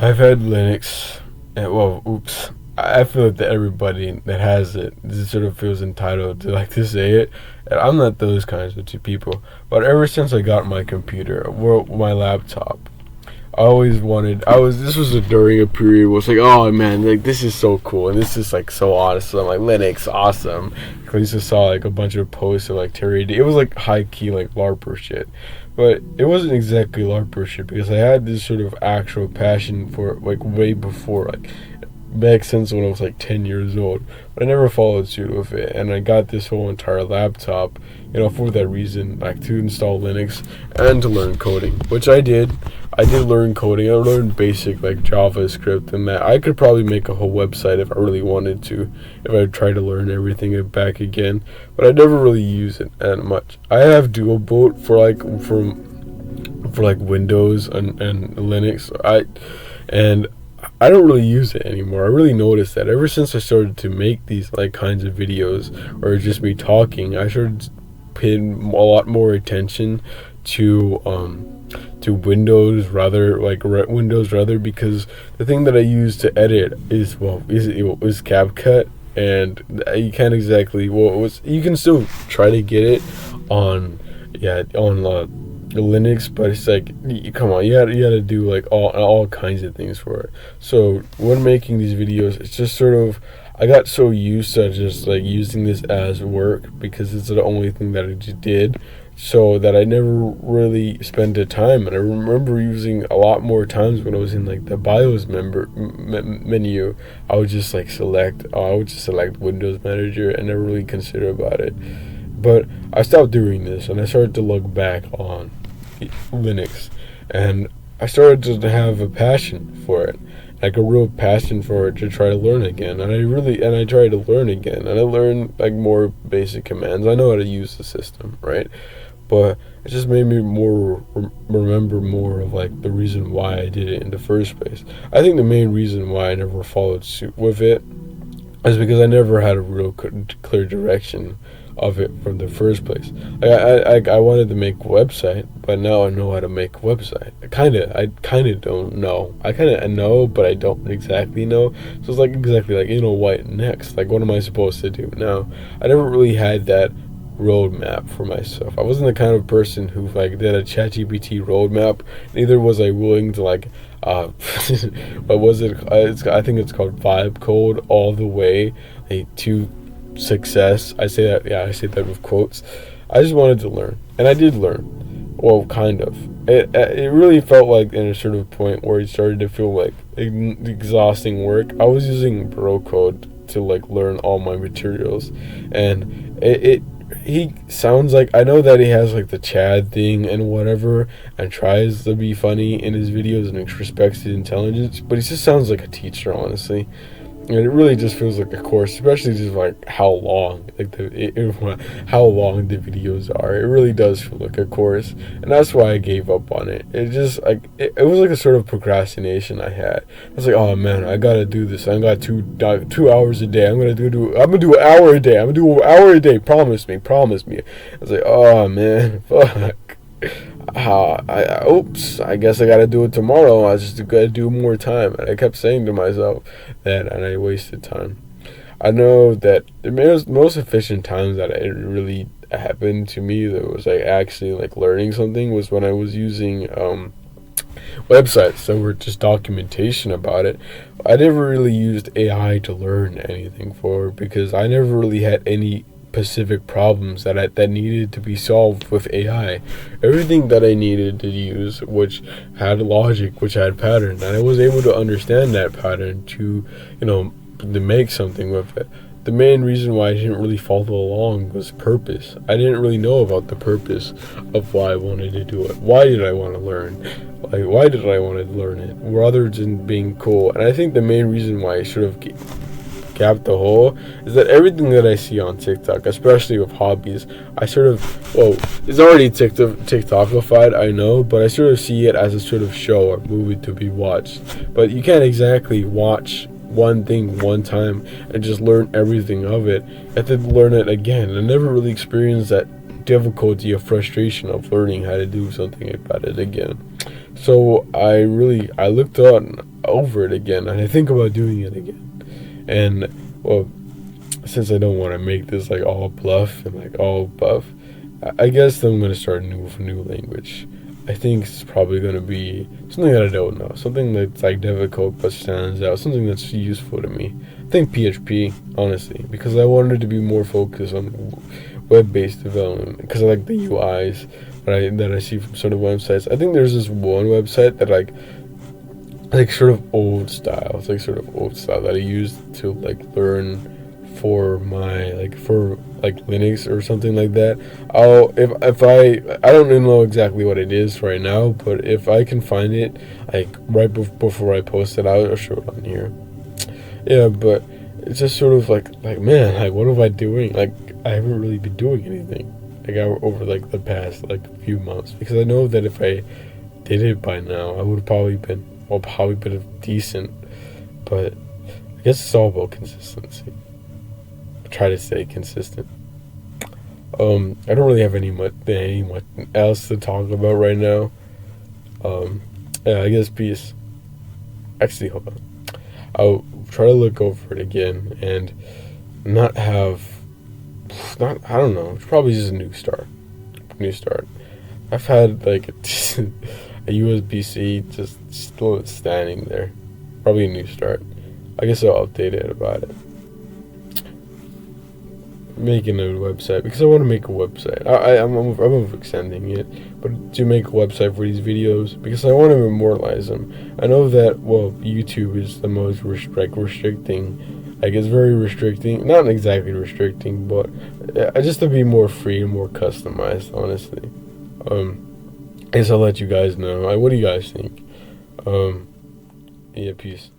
I've had Linux, and well, oops. I feel like that everybody that has it just sort of feels entitled to like to say it, and I'm not those kinds of two people. But ever since I got my computer, well, my laptop, I always wanted. I was. This was during a period where it's like, oh man, like this is so cool, and this is like so awesome. Like Linux, awesome. I used to saw like a bunch of posts of like Terry. It was like high key like LARPer shit, but it wasn't exactly LARPer shit because I had this sort of actual passion for it, like way before, like back since when I was like 10 years old. But I never followed suit with it, and I got this whole entire laptop, for that reason, like to install Linux and to learn coding, which I did. I did learn coding. I learned basic like JavaScript and that. I could probably make a whole website if I really wanted to, if I tried to learn everything back again. But I never really use it that much. I have Dual Boot for like Windows and Linux. I don't really use it anymore. I really noticed that ever since I started to make these like kinds of videos or just me talking, I started paying a lot more attention to Windows rather, because the thing that I use to edit is CapCut, and you can't exactly you can still try to get it on Linux, but it's like, come on, you gotta do like all kinds of things for it. So when making these videos, it's just sort of, I got so used to just like using this as work because it's the only thing that I just did, so that I never really spent the time. And I remember using a lot more times when I was in like the BIOS menu. I would just select Windows Manager and never really consider about it. But I stopped doing this and I started to look back on Linux, and I started to have a passion for it, like a real passion for it, to try to learn again. And I tried to learn again, and I learned like more basic commands. I know how to use the system, right? But it just made me remember more of like the reason why I did it in the first place. I think the main reason why I never followed suit with it is because I never had a real clear direction of it from the first place. I wanted to make a website, but now I know how to make a website. I kind of don't know. I know, but I don't exactly know. So it's like exactly like, what next? Like, what am I supposed to do now? I never really had that roadmap for myself. I wasn't the kind of person who like did a ChatGPT roadmap. Neither was I willing to like what was it? I think it's called Vibe Code all the way to success. I say that with quotes. I just wanted to learn, and I did learn. Well, kind of. It really felt like in a sort of point where it started to feel like exhausting work. I was using bro code to like learn all my materials, and he sounds like, I know that he has like the Chad thing and whatever, and tries to be funny in his videos and respects his intelligence, but he just sounds like a teacher, honestly. And it really just feels like a course, especially just like how long how long the videos are. It really does feel like a course, and that's why I gave up on it. It just like it was like a sort of procrastination I had. I was like, oh man, I gotta do this. I got 2 hours a day. I'm gonna do an hour a day. I'm gonna do an hour a day. Promise me. I was like, oh man, fuck. Oops, I guess I gotta do it tomorrow. I just gotta do more time. And I kept saying to myself that, and I wasted time. I know that the most efficient times that it really happened to me, that was like actually like learning something, was when I was using websites that were just documentation about it. I never really used AI to learn anything for, because I never really had any specific problems that needed to be solved with AI. Everything that I needed to use, which had logic, which had pattern, and I was able to understand that pattern to make something with it. The main reason why I didn't really follow along was purpose. I didn't really know about the purpose of why I wanted to do it. Why did I want to learn? Like, why did I want to learn it rather than being cool? And I think the main reason why I should have gapped the hole is that everything that I see on TikTok, especially with hobbies, I sort of, it's already TikTokified, I know, but I sort of see it as a sort of show or movie to be watched. But you can't exactly watch one thing one time and just learn everything of it. You have to learn it again. I never really experienced that difficulty or frustration of learning how to do something about it again. So I looked on over it again, and I think about doing it again. And well, since I don't want to make this like all bluff and like all buff, I guess I'm gonna start with a new language. I think it's probably gonna be something that I don't know, something that's like difficult but stands out, something that's useful to me. I think PHP, honestly, because I wanted to be more focused on web-based development because I like the UIs that I see from sort of websites. I think there's this one website that like sort of old style. It's like sort of old style that I used to like learn for my for Linux or something like that. I'll if I don't even know exactly what it is right now, but if I can find it like before I post it, I'll show it on here. Yeah, but it's just sort of like man, like what am I doing? Like I haven't really been doing anything over like the past like few months, because I know that if I did it by now, I would have probably been decent. But I guess it's all about consistency. Try to stay consistent. I don't really have any much else to talk about right now. Yeah, I guess peace. Actually, hold on. I'll try to look over it again and not have not I don't know. It's probably just a new start. New start. I've had like a USB-C just still standing there. Probably a new start. I guess I'll update it about it. Making a website because I want to make a website. I'm extending it, but to make a website for these videos because I want to immortalize them. I know that YouTube is the most restricting. Like it's very restricting, not exactly restricting, but just to be more free and more customized. Honestly, I guess I'll let you guys know. What do you guys think? Yeah, peace.